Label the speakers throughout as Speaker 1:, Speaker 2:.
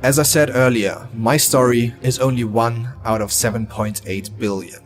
Speaker 1: As I said earlier, my story is only 1 out of 7.8 billion.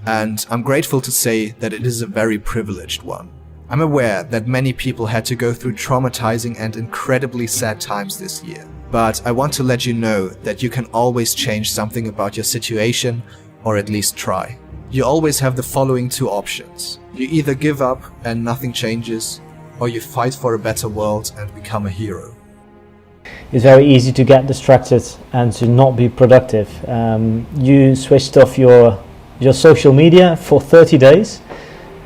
Speaker 1: And I'm grateful to say that it is a very privileged one. I'm aware that many people had to go through traumatizing and incredibly sad times this year. But I want to let you know that you can always change something about your situation, or at least try. You always have the following 2 options. You either give up and nothing changes, or you fight for a better world and become a hero.
Speaker 2: It's very easy to get distracted and to not be productive. You switched off your social media for 30 days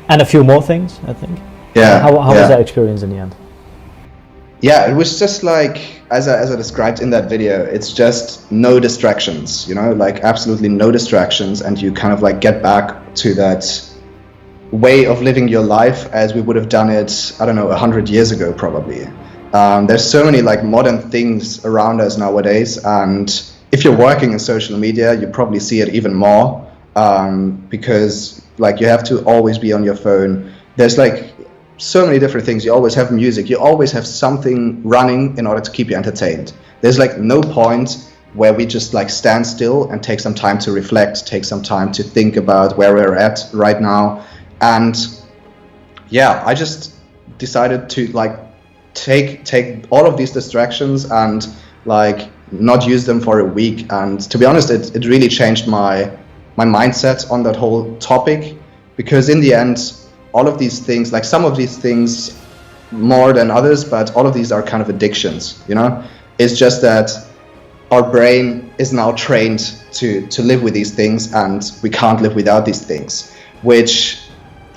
Speaker 2: and a few more things, I think.
Speaker 3: Yeah.
Speaker 2: How was that experience in the end?
Speaker 3: Yeah, it was just like, as I described in that video, it's just no distractions, like absolutely no distractions, and you kind of like get back to that way of living your life as we would have done it, 100 years ago probably. There's so many like modern things around us nowadays, and if you're working in social media, you probably see it even more, because like you have to always be on your phone. There's like so many different things. You always have music, you always have something running in order to keep you entertained. There's like no point where we just like stand still and take some time to reflect, take some time to think about where we're at right now. And yeah, I just decided to like take all of these distractions and like not use them for a week. And to be honest, it really changed my mindset on that whole topic, because in the end, all of these things, like some of these things more than others, but all of these are kind of addictions, It's just that our brain is now trained to live with these things, and we can't live without these things, which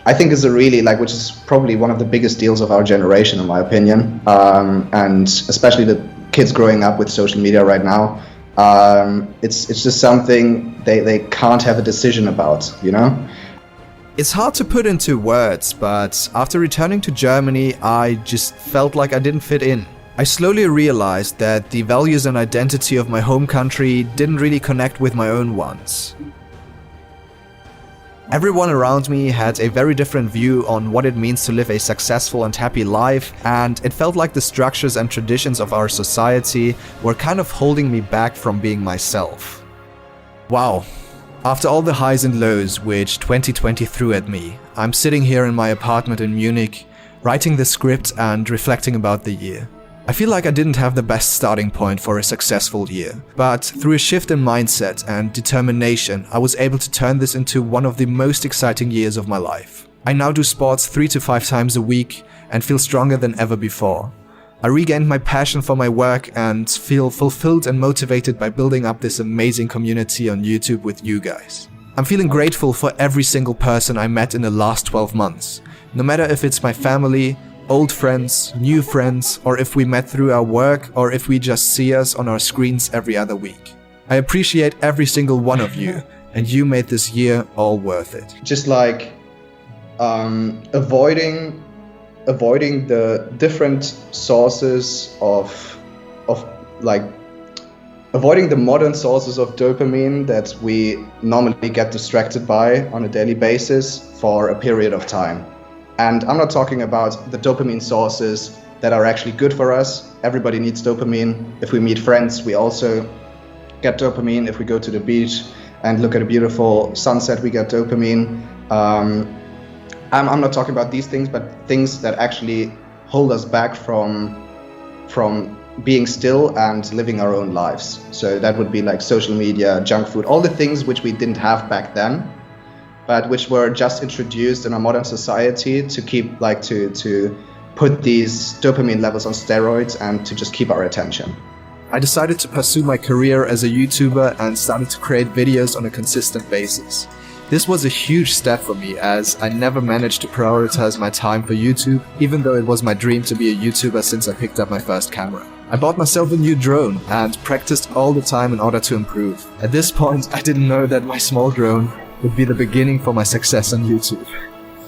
Speaker 3: I think is which is probably one of the biggest deals of our generation, in my opinion, and especially the kids growing up with social media right now. It's just something they can't have a decision about,
Speaker 1: It's hard to put into words, but after returning to Germany, I just felt like I didn't fit in. I slowly realized that the values and identity of my home country didn't really connect with my own ones. Everyone around me had a very different view on what it means to live a successful and happy life, and it felt like the structures and traditions of our society were kind of holding me back from being myself. Wow. After all the highs and lows which 2020 threw at me, I'm sitting here in my apartment in Munich, writing the script and reflecting about the year. I feel like I didn't have the best starting point for a successful year, but through a shift in mindset and determination, I was able to turn this into one of the most exciting years of my life. I now do sports 3 to 5 times a week and feel stronger than ever before. I regained my passion for my work and feel fulfilled and motivated by building up this amazing community on YouTube with you guys. I'm feeling grateful for every single person I met in the last 12 months, no matter if it's my family, old friends, new friends, or if we met through our work, or if we just see us on our screens every other week. I appreciate every single one of you, and you made this year all worth it.
Speaker 3: Just like avoiding the different sources of like avoiding the modern sources of dopamine that we normally get distracted by on a daily basis for a period of time. And I'm not talking about the dopamine sources that are actually good for us. Everybody needs dopamine. If we meet friends, we also get dopamine. If we go to the beach and look at a beautiful sunset, we get dopamine. I'm not talking about these things, but things that actually hold us back from being still and living our own lives. So that would be like social media, junk food, all the things which we didn't have back then, but which were just introduced in our modern society to keep to put these dopamine levels on steroids and to just keep our attention.
Speaker 1: I decided to pursue my career as a YouTuber and started to create videos on a consistent basis. This was a huge step for me, as I never managed to prioritize my time for YouTube, even though it was my dream to be a YouTuber since I picked up my first camera. I bought myself a new drone and practiced all the time in order to improve. At this point, I didn't know that my small drone would be the beginning for my success on YouTube.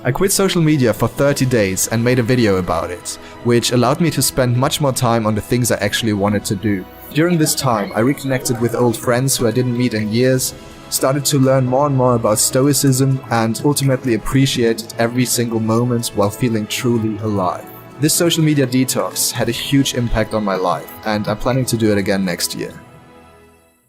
Speaker 1: I quit social media for 30 days and made a video about it, which allowed me to spend much more time on the things I actually wanted to do. During this time, I reconnected with old friends who I didn't meet in years, started to learn more and more about Stoicism, and ultimately appreciated every single moment while feeling truly alive. This social media detox had a huge impact on my life, and I'm planning to do it again next year.